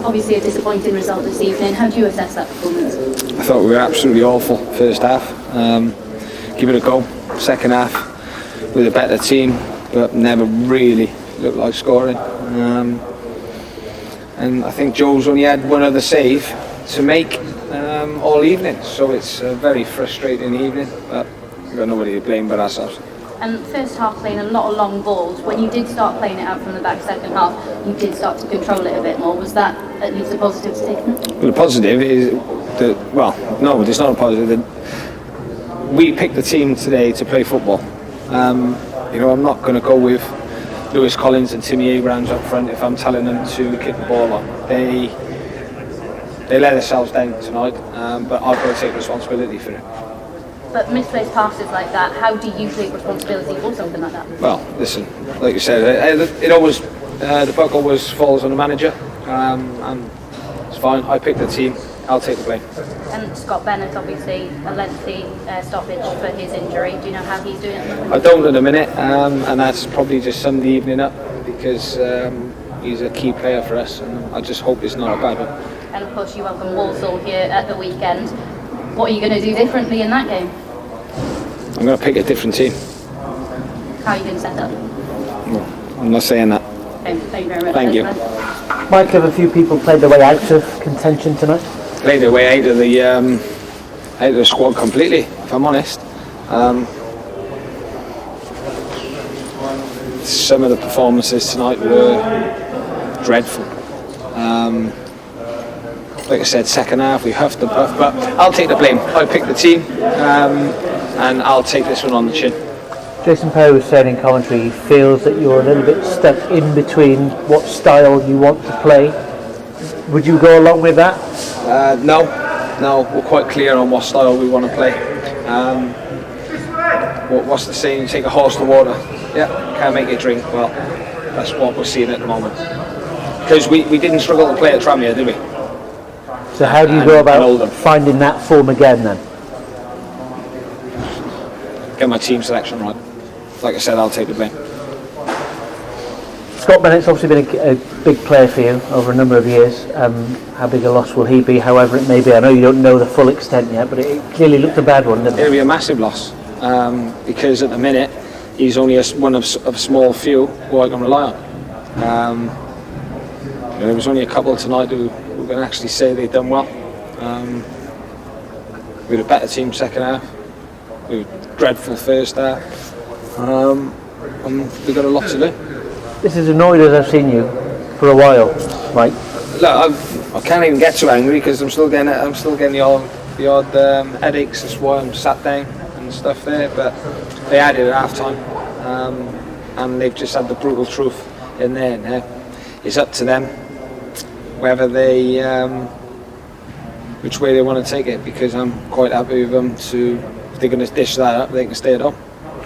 obviously a disappointing result this evening. How do you assess that performance? I thought we were absolutely awful first half. Give it a go. Second half with a better team, but never really looked like scoring. And I think Joe's only had one other save to make all evening, so it's a very frustrating evening, but we've got nobody to blame but ourselves. And first half playing a lot of long balls. When you did start playing it out from the back second half, you did start to control it a bit more. Was that at least a positive to take? Well, the positive is that, no, it's not a positive. We picked the team today to play football. I'm not going to go with Lewis Collins and Timmy Abrahams up front if I'm telling them to kick the ball on. They let themselves down tonight, but I've got to take responsibility for it. But misplaced passes like that, how do you take responsibility for something like that? Well, listen, like you said, it always the buck always falls on the manager, and it's fine. I picked the team. I'll take the blame. And Scott Bennett, obviously, a lengthy stoppage for his injury. Do you know how he's doing? I don't at the minute, and that's probably just summed the evening up because he's a key player for us, and I just hope it's not a bad one. And of course, you welcome Walsall here at the weekend. What are you going to do differently in that game? I'm going to pick a different team. How are you going to set up? No, I'm not saying that. Okay, thank you very much. Thank you. Mike, have a few people played their way out of contention tonight? Played their way out of the squad completely, if I'm honest. Some of the performances tonight were dreadful. Like I said, second half we huffed and puffed, but I'll take the blame. I picked the team, and I'll take this one on the chin. Jason Perry was saying in commentary he feels that you're a little bit stuck in between what style you want to play. Would you go along with that? No, we're quite clear on what style we want to play. What's the saying? You take a horse to water. Yeah, can't make it drink. Well, that's what we're seeing at the moment. Because we didn't struggle to play at Tranmere, did we? So how do you go about finding that form again then? Get my team selection right. Like I said, I'll take the blame. Scott Bennett's obviously been a big player for you over a number of years. How big a loss will he be, however it may be? I know you don't know the full extent yet, but it clearly looked a bad one, didn't it? It'll be a massive loss, because at the minute he's only one of a small few who I can rely on. There was only a couple tonight who can actually say they've done well. We had a better team second half. We were dreadful first half. And we've got a lot to do. This is annoyed as I've seen you for a while, Mike. Look, I can't even get too angry because I'm still getting the odd headaches. That's why I'm sat down and stuff there. But they had it at half time, and they've just had the brutal truth in there now. It's up to them whether they which way they want to take it, because I'm quite happy with them to, if they're going to dish that up, they can stay at home.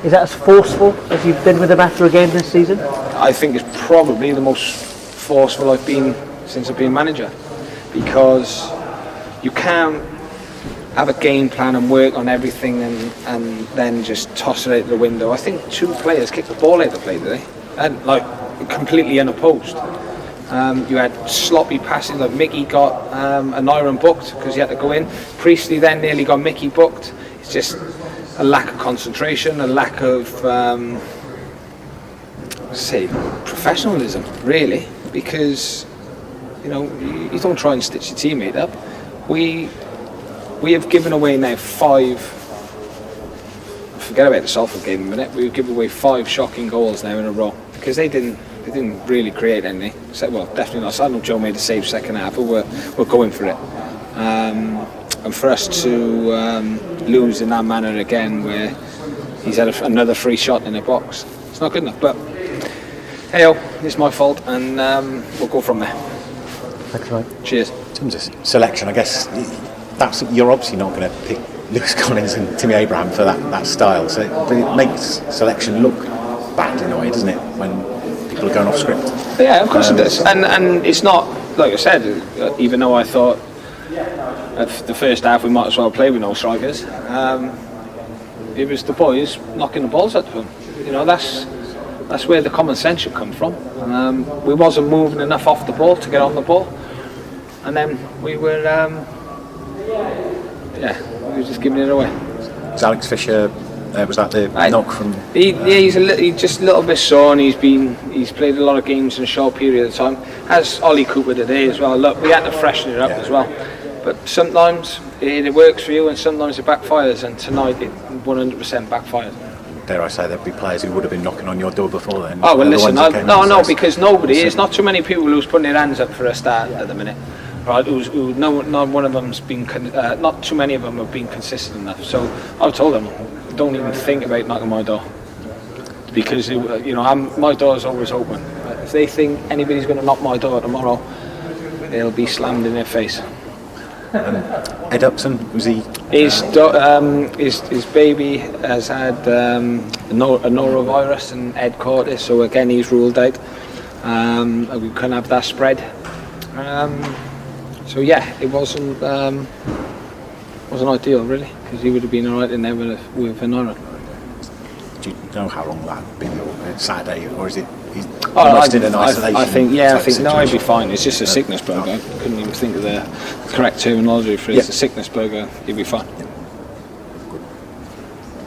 Is that as forceful as you've been with them after a game this season? I think it's probably the most forceful I've been since I've been manager, because you can't have a game plan and work on everything and then just toss it out the window. I think 2 players kicked the ball out of play today, and like completely unopposed. You had sloppy passes, like Mickey got an iron booked because he had to go in. Priestley then nearly got Mickey booked. It's just a lack of concentration, a lack of professionalism, really, because you don't try and stitch your teammate up. We have given away now 5. Forget about the Salford game a minute. We've given away 5 shocking goals now in a row because they didn't really create any. Well, definitely not. I know Joe made a save second half, but we're going for it. And for us to lose in that manner again, where he's had another free shot in the box, it's not good enough. But hey, it's my fault, and we'll go from there. Thanks, Mike. Cheers. In terms of selection, I guess you're obviously not going to pick Lewis Collins and Timmy Abraham for that style. So it makes selection look bad in a way, doesn't it, when people are going off script? Yeah, of course it does. And it's not, like I said, even though I thought at the first half we might as well play with no strikers, it was the boys knocking the balls at them. That's where the common sense should come from. We wasn't moving enough off the ball to get on the ball. and then we were we were just giving it away. Was Alex Fisher? Was that the knock from? He's just a little bit sore, and he's played a lot of games in a short period of time. As Ollie Cooper today as well. Look, we had to freshen it up as well. But sometimes it works for you, and sometimes it backfires. And tonight it 100% backfired. Dare I say there'd be players who would have been knocking on your door before then? Oh well, listen, because nobody. It's not too many people who's putting their hands up for a start at the minute. Right, not one of them's been. Not too many of them have been consistent enough. So I told them, don't even think about knocking my door, because my door is always open. If they think anybody's going to knock my door tomorrow, it'll be slammed in their face. Ed Upson, was he? His baby has had a norovirus, and Ed caught it, so again he's ruled out. We couldn't have that spread. So yeah, it wasn't ideal really, because he would have been alright in there with an iron. Do you know how long that had been? Saturday, or is it? He's almost in an isolation. I think no, he'd be fine. It's just a sickness bug. I couldn't even think of the correct terminology for it. It's a sickness bug. He'd be fine.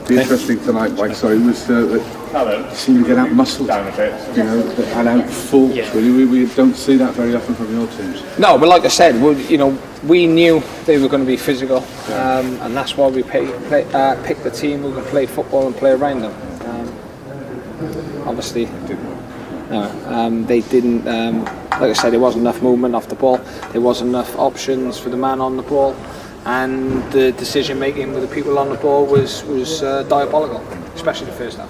The interesting tonight, Mike, was that seemed to get out muscled, and out fought. Yeah. Really, we don't see that very often from your teams. No, but like I said, we knew they were going to be physical, and that's why we picked the team who could play football and play around them. Obviously, they didn't. Like I said, there wasn't enough movement off the ball. There wasn't enough options for the man on the ball, and the decision making with the people on the ball was diabolical, especially the first half.